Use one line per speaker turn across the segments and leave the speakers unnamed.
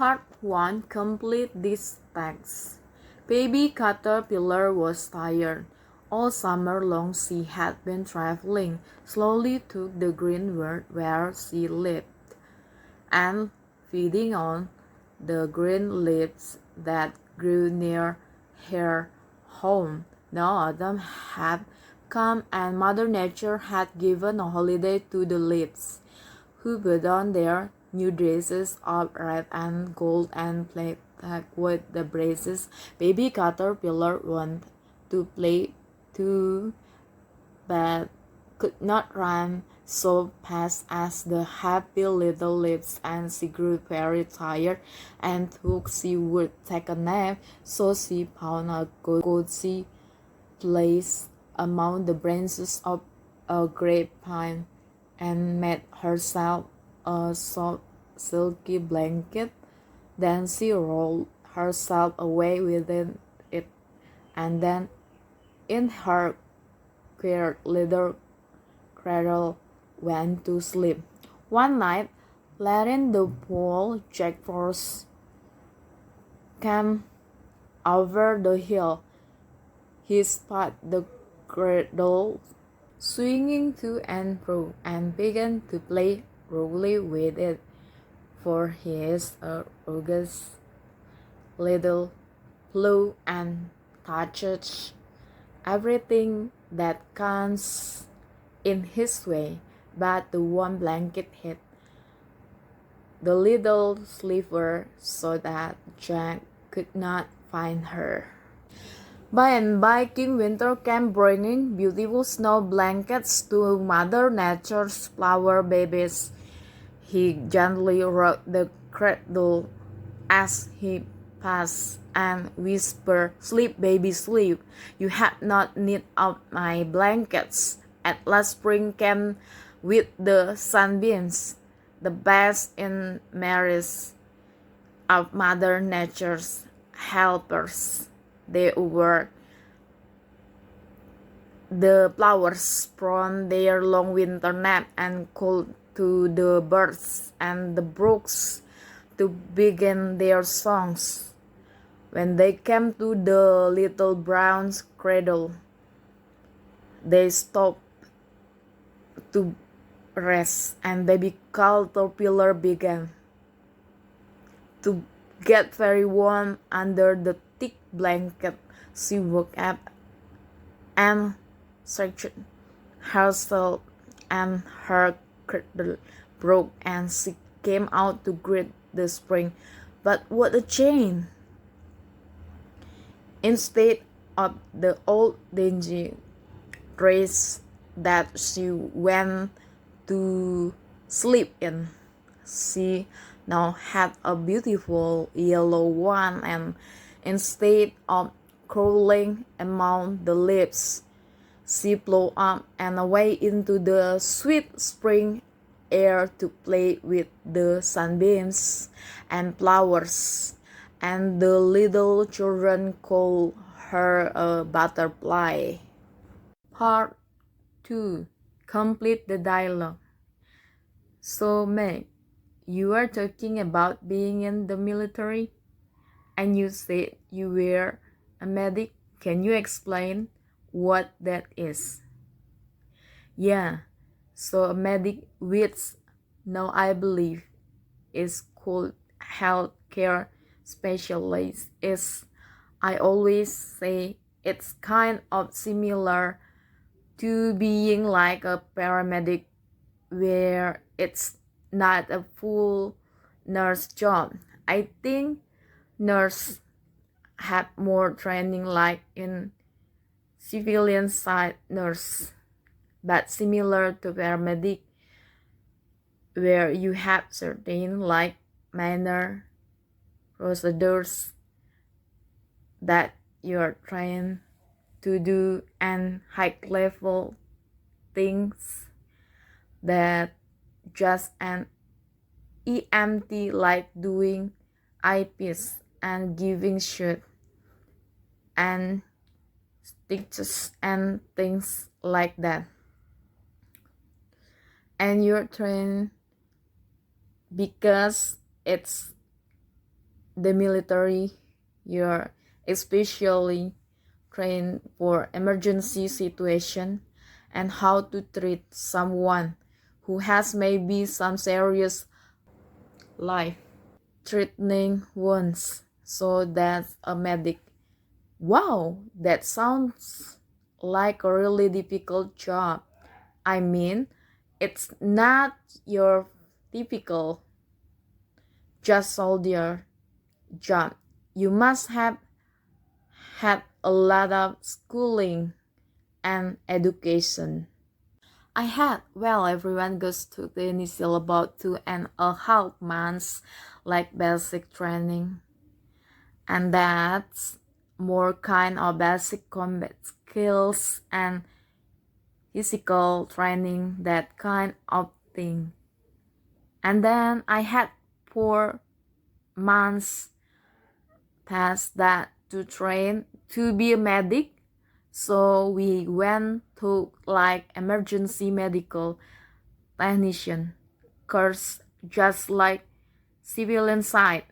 Part 1. Complete this text. Baby Caterpillar was tired. All summer long she had been traveling slowly to the green world where she lived, and feeding on the green leaves that grew near her home. Now autumn had come and Mother Nature had given a holiday to the leaves, who put on their new dresses of red and gold and played tag with the braces. Baby Caterpillar wanted to play too, but could not run so fast as the happy little leaves, and she grew very tired and thought she would take a nap, so she found a cozy place among the branches of a great pine and made herself a soft silky blanket. Then she rolled herself away within it, and then in her queer little cradle went to sleep. One night, late in the fall, Jack Frost came over the hill. He spied the cradle swinging to and fro, and began to play roughly with it, for he is a roguish little fellow and touches everything that comes in his way. But the warm blanket hid the little sliver so that Jack could not find her. By and by, King Winter came bringing beautiful snow blankets to Mother Nature's flower babies. He gently rocked the cradle as he passed and whispered, "Sleep, baby, sleep. You have not need of my blankets." At last spring came with the sunbeams, the best in merries of Mother Nature's helpers. They were the flowers from their long winter nap and called to the birds and the brooks to begin their songs. When they came to the little brown cradle, they stopped to rest, and baby Caterpillar began to get very warm under the thick blanket. She woke up and stretched herself, and her cradle broke, and she came out to greet the spring. But what a change! Instead of the old dingy dress that she went to sleep in, she now had a beautiful yellow one, and instead of crawling among the leaves, she flew up and away into the sweet spring air to play with the sunbeams and flowers, and the little children called her a butterfly. Part 2. Complete the dialogue. So, Meg, you are talking about being in the military, and you said you were a medic. Can you explain what that is? Yeah, so a medic, which now I believe is called healthcare specialist, is, I always say, it's kind of similar to being like a paramedic, where it's not a full nurse job. I think nurse have more training like in civilian side nurse, but similar to paramedic, where you have certain like minor procedures that you're trained to do, and high level things that just an EMT like doing IPs and giving shit and stitches and things like that. And you're trained because it's the military, you're especially trained for emergency situation and how to treat someone who has maybe some serious life threatening wounds. So that's a medic. Wow, that sounds like a really difficult job. I mean, it's not your typical just soldier job. You must have had a lot of schooling and education. I had, well, everyone goes to the initial about 2.5 months, like basic training, and that's more kind of basic combat skills and physical training, that kind of thing. And then I had 4 months past that to train to be a medic. So we went to like emergency medical technician course just like civilian side.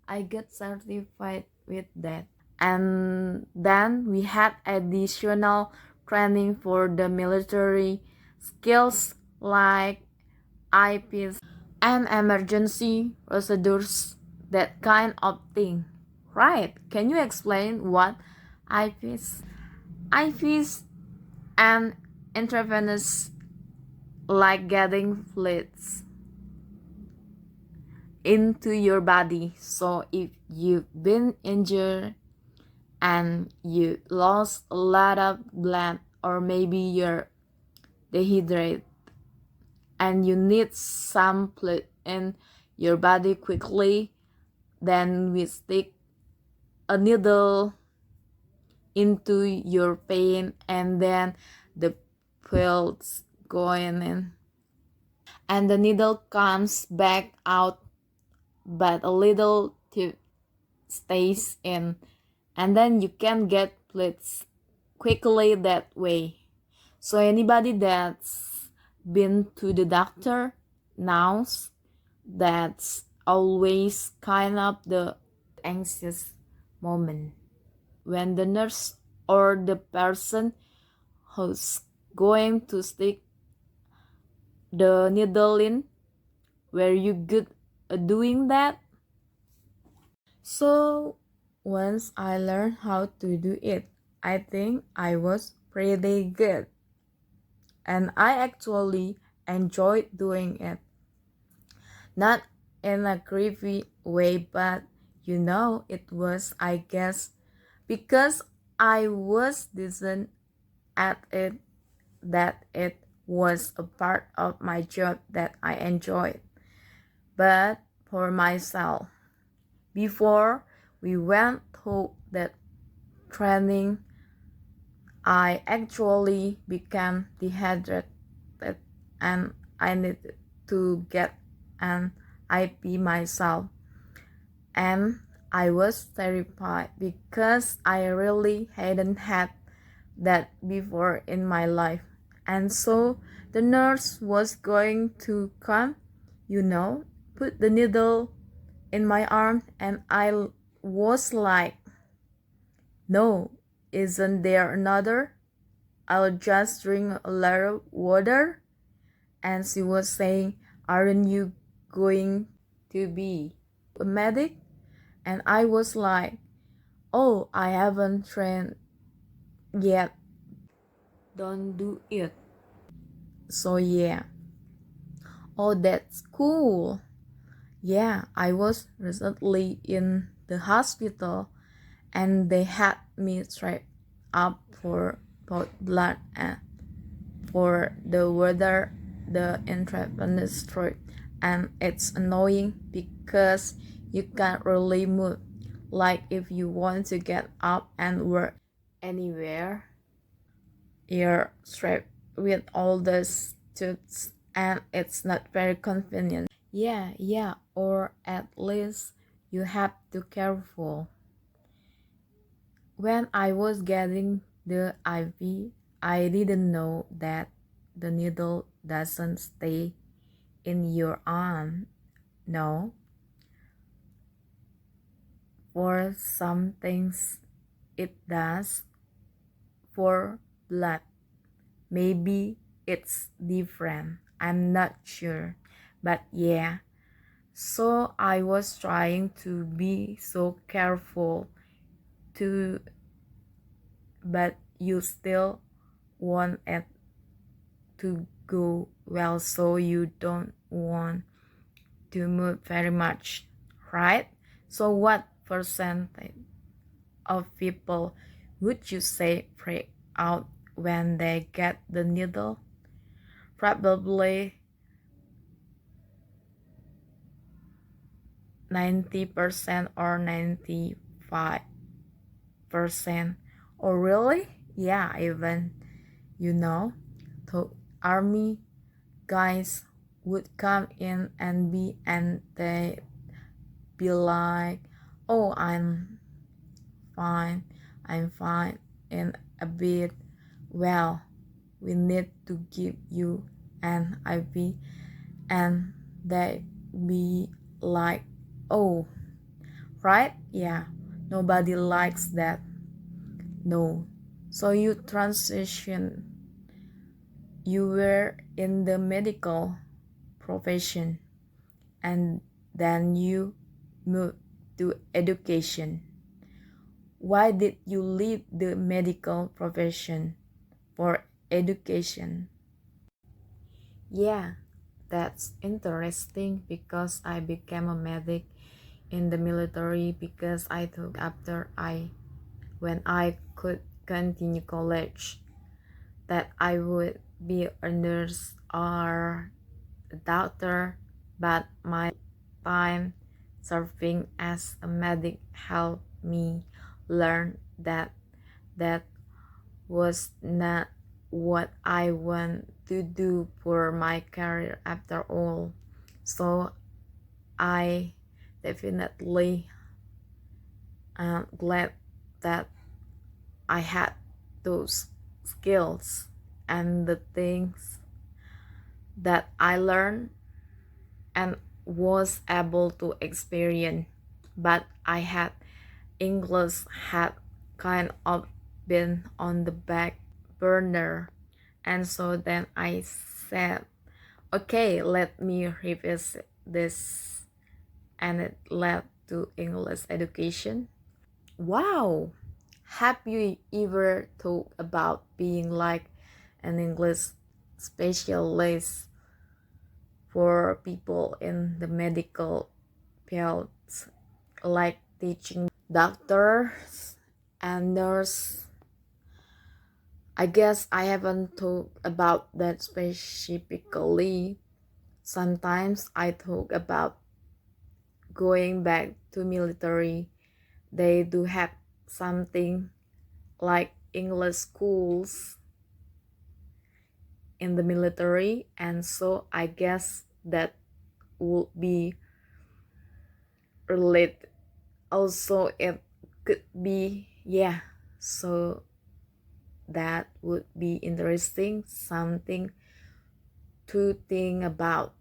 I get certified with that. And then we had additional training for the military skills like IPs and emergency procedures, that kind of thing. Right? Can you explain what IPs? IPs and intravenous, like getting fluids into your body. So if you've been injured and you lost a lot of blood, or maybe you're dehydrated and you need some fluid in your body quickly, then we stick a needle into your vein and then the pills going in and the needle comes back out, but a little tip stays in, and then you can get bleeds quickly that way. So anybody that's been to the doctor knows that's always kind of the anxious moment when the nurse or the person who's going to stick the needle in. Were you good at doing that? So once I learned how to do it, I think I was pretty good. And I actually enjoyed doing it. Not in a creepy way, but it was, I guess, because I was decent at it, that it was a part of my job that I enjoyed. But for myself, before we went through that training, I actually became dehydrated and I needed to get an IP myself. And I was terrified because I really hadn't had that before in my life. And so the nurse was going to come, put the needle in my arm, and I was like, no, isn't there another? I'll just drink a little water. And she was saying, aren't you going to be a medic? And I was like, oh, I haven't trained yet. Don't do it. So yeah. Oh, that's cool. Yeah, I was recently in the hospital and they had me straight up for both blood and for the weather, the intravenous stroke. And it's annoying because you can't really move. Like if you want to get up and work anywhere, you're strapped with all the suits and it's not very convenient. Yeah, or at least you have to careful. When I was getting the IV, I didn't know that the needle doesn't stay in your arm. No, For some things it does. For blood, maybe it's different. I'm not sure. But yeah, so I was trying to be so careful to, but you still want it to go well, so you don't want to move very much, right? So what percentage of people would you say freak out when they get the needle? Probably 90% or 95%. Oh really? Yeah, even the army guys would come in and they be like, oh, fine, I'm fine in a bit. Well, we need to give you an IV, and they be like, oh, right? Yeah, nobody likes that. No. So you transition, you were in the medical profession, and then you moved to education. Why did you leave the medical profession for education? Yeah, that's interesting because I became a medic in the military because I thought after when I could continue college that I would be a nurse or a doctor, but my time serving as a medic helped me learn that that was not what I want to do for my career after all. So I definitely am glad that I had those skills and the things that I learned and was able to experience. But I had English had kind of been on the back burner, and so then I said, okay, let me revisit this, and it led to English education. Wow, have you ever thought about being like an English specialist for people in the medical fields, like teaching doctors and nurse? I guess I haven't thought about that specifically. Sometimes I thought about going back to military. They do have something like English schools in the military, and so I guess that would be related. Also, it could be, yeah, so that would be interesting, something to think about.